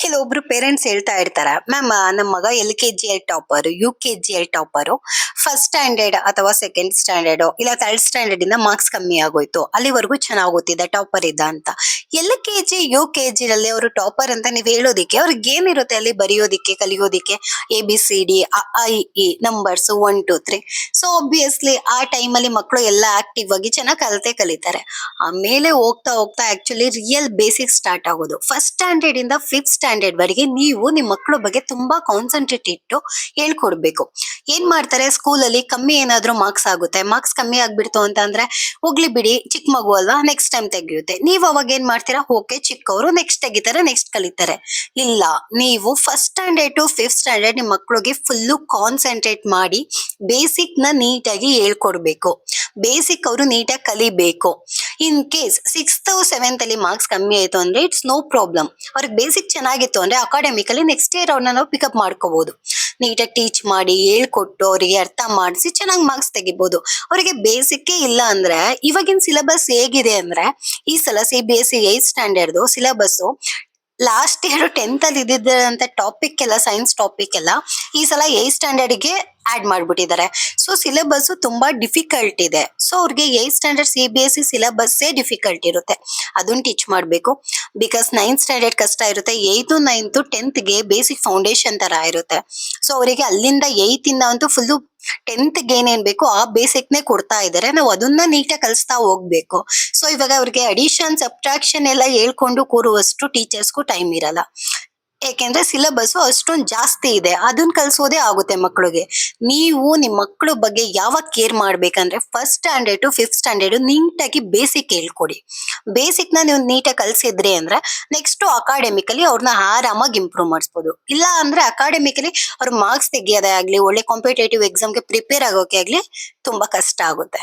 ಕೆಲವೊಬ್ರು ಪೇರೆಂಟ್ಸ್ ಹೇಳ್ತಾ ಇರ್ತಾರ, ಮ್ಯಾಮ್ ನಮ್ಮ ಮಗ LKG topper, UKG topper, first standard ಅಥವಾ ಸೆಕೆಂಡ್ ಸ್ಟ್ಯಾಂಡರ್ಡ್ ಇಲ್ಲ ಥರ್ಡ್ ಸ್ಟ್ಯಾಂಡರ್ಡ್ ಇಂದ ಮಾರ್ಕ್ಸ್ ಕಮ್ಮಿ ಆಗೋಯ್ತು, ಅಲ್ಲಿವರೆಗೂ ಚೆನ್ನಾಗಿ ಓದ್ತಿದ್ದ, ಟಾಪರ್ ಇದ್ದ ಅಂತ. LKG UKG ನಲ್ಲಿ ಅವರು ಟಾಪರ್ ಅಂತ ನೀವ್ ಹೇಳೋದಿಕ್ಕೆ ಅವ್ರಿಗೆ ಏನಿರುತ್ತೆ ಅಲ್ಲಿ ಬರೆಯೋದಿಕ್ಕೆ, ಕಲಿಯೋದಿಕ್ಕೆ? ABCD, A, numbers 1 2 3. So obviously ಆ ಟೈಮಲ್ಲಿ ಮಕ್ಕಳು ಎಲ್ಲ ಆಕ್ಟಿವ್ ಆಗಿ ಚೆನ್ನಾಗಿ ಕಲಿತಾರೆ. ಆಮೇಲೆ ಹೋಗ್ತಾ ಹೋಗ್ತಾ ಆಕ್ಚುಲಿ ರಿಯಲ್ ಬೇಸಿಕ್ ಸ್ಟಾರ್ಟ್ ಆಗೋದು. ಫಸ್ಟ್ ಸ್ಟ್ಯಾಂಡರ್ಡ್ ಇಂದ ಫಿಫ್ತ್ ಸ್ಟ್ಯಾಂಡರ್ಡ್ ವರೆಗೆ ನೀವು ನಿಮ್ಮ ಮಕ್ಕಳ ಬಗ್ಗೆ ತುಂಬಾ ಕಾನ್ಸಂಟ್ರೇಟ್ ಇಟ್ಟು ಹೇಳ್ಕೊಡ್ಬೇಕು. ಏನ್ ಮಾಡ್ತಾರೆ, ಸ್ಕೂಲಲ್ಲಿ ಕಮ್ಮಿ ಏನಾದ್ರೂ ಮಾರ್ಕ್ಸ್ ಆಗುತ್ತೆ, ಮಾರ್ಕ್ಸ್ ಕಮ್ಮಿ ಆಗ್ಬಿಡ್ತು ಅಂತ ಅಂದ್ರೆ ಹೋಗ್ಲಿ ಬಿಡಿ, ಚಿಕ್ಕ ಮಗು ಅಲ್ವಾ, ನೆಕ್ಸ್ಟ್ ಟೈಮ್ ತೆಗಿಯುತ್ತೆ. ನೀವು ಅವಾಗ ಏನ್ ಮಾಡ್ತೀರಾ, ಓಕೆ ಚಿಕ್ಕವರು ನೆಕ್ಸ್ಟ್ ತೆಗಿತಾರೆ, ನೆಕ್ಸ್ಟ್ ಕಲಿತಾರೆ. ಇಲ್ಲ, ನೀವು first standard to fifth standard ನಿಮ್ಮ ಮಕ್ಕಳಿಗೆ ಫುಲ್ಲು ಕಾನ್ಸಂಟ್ರೇಟ್ ಮಾಡಿ ಬೇಸಿಕ್ ನ ನೀಟಾಗಿ ಹೇಳ್ಕೊಡ್ಬೇಕು. ಬೇಸಿಕ್ ಅವರು ನೀಟಾಗಿ ಕಲಿಬೇಕು. ಇನ್ ಕೇಸ್ ಸಿಕ್ಸ್ತ್ ಸೆವೆಂತ್ ಅಲ್ಲಿ ಮಾರ್ಕ್ಸ್ ಕಮ್ಮಿ ಆಯ್ತು ಅಂದ್ರೆ ಇಟ್ಸ್ ನೋ ಪ್ರಾಬ್ಲಮ್. ಅವ್ರಿಗೆ ಬೇಸಿಕ್ ಚೆನ್ನಾಗಿತ್ತು ಅಂದ್ರೆ ಅಕಾಡೆಮಿಕಲಿ ನೆಕ್ಸ್ಟ್ ಇಯರ್ ಅವ್ರನ್ನ ನಾವು ಪಿಕಪ್ ಮಾಡ್ಕೋಬಹುದು. ನೀಟಾಗಿ ಟೀಚ್ ಮಾಡಿ ಹೇಳ್ಕೊಟ್ಟು ಅವರಿಗೆ ಅರ್ಥ ಮಾಡಿಸಿ ಚೆನ್ನಾಗಿ ಮಾರ್ಕ್ಸ್ ತೆಗಿಬಹುದು. ಅವರಿಗೆ ಬೇಸಿಕ್ಕೇ ಇಲ್ಲ ಅಂದ್ರೆ ಇವಾಗಿನ ಸಿಲೆಬಸ್ ಹೇಗಿದೆ ಅಂದ್ರೆ, ಈ ಸಲ CBSE 8th standard syllabus last year 10th ಅಲ್ಲಿ ಇದ್ದಿದ್ದಂತ ಟಾಪಿಕ್ ಎಲ್ಲ, ಸೈನ್ಸ್ ಟಾಪಿಕ್ ಎಲ್ಲ ಈ ಸಲ 8th ಸ್ಟ್ಯಾಂಡರ್ಡ್ ಗೆ ಆಡ್ ಮಾಡ್ಬಿಟ್ಟಿದ್ದಾರೆ. ಸೊ ಸಿಲೆಬಸ್ ತುಂಬಾ ಡಿಫಿಕಲ್ಟ್ ಇದೆ. ಸೊ ಅವ್ರಿಗೆ 8th standard CBSE syllabus difficult ಇರುತ್ತೆ, ಅದನ್ನ ಟೀಚ್ ಮಾಡ್ಬೇಕು. ಬಿಕಾಸ್ 9th ಸ್ಟ್ಯಾಂಡರ್ಡ್ ಕಷ್ಟ ಇರುತ್ತೆ, 8th 9th 10th ಗೆ ಬೇಸಿಕ್ ಫೌಂಡೇಶನ್ ತರ ಇರುತ್ತೆ. ಸೊ ಅವರಿಗೆ ಅಲ್ಲಿಂದ 8th ಇಂದ ಅಂತೂ ಫುಲ್ಲು 10th ಗೆ ಏನೇನ್ ಬೇಕು ಆ ಬೇಸಿಕ್ ನೇ ಕೊಡ್ತಾ ಇದಾರೆ. ನಾವು ಅದನ್ನ ನೀಟಾಗಿ ಕಲಿಸ್ತಾ ಹೋಗ್ಬೇಕು. ಸೊ ಇವಾಗ ಅವ್ರಿಗೆ ಅಡಿಷನ್ ಸಬ್ಟ್ರಾಕ್ಷನ್ ಎಲ್ಲ ಹೇಳ್ಕೊಂಡು ಕೂರುವಷ್ಟು ಟೀಚರ್ಸ್ಗೂ ಟೈಮ್ ಇರಲ್ಲ. ಯಾಕೆಂದ್ರೆ ಸಿಲೆಬಸ್ ಅಷ್ಟೊಂದು ಜಾಸ್ತಿ ಇದೆ, ಅದನ್ನ ಕಲ್ಸೋದೇ ಆಗುತ್ತೆ ಮಕ್ಕಳಿಗೆ. ನೀವು ನಿಮ್ಮ ಮಕ್ಕಳ ಬಗ್ಗೆ ಯಾವಾಗ ಕೇರ್ ಮಾಡ್ಬೇಕಂದ್ರೆ first standard to fifth standard ನೀಟಾಗಿ ಬೇಸಿಕ್ ಹೇಳ್ಕೊಡಿ. ಬೇಸಿಕ್ ನ ನೀವು ನೀಟಾಗಿ ಕಲ್ಸಿದ್ರಿ ಅಂದ್ರೆ ನೆಕ್ಸ್ಟ್ ಅಕಾಡೆಮಿಕಲಿ ಅವ್ರನ್ನ ಆರಾಮಾಗಿ ಇಂಪ್ರೂವ್ ಮಾಡಿಸ್ಬೋದು. ಇಲ್ಲ ಅಂದ್ರೆ ಅಕಾಡೆಮಿಕಲಿ ಅವ್ರ ಮಾರ್ಕ್ಸ್ ತೆಗಿಯೋದೇ ಆಗ್ಲಿ, ಒಳ್ಳೆ ಕಾಂಪಿಟೇಟಿವ್ ಎಕ್ಸಾಮ್ಗೆ ಪ್ರಿಪೇರ್ ಆಗೋಕೆ ಆಗ್ಲಿ ತುಂಬಾ ಕಷ್ಟ ಆಗುತ್ತೆ.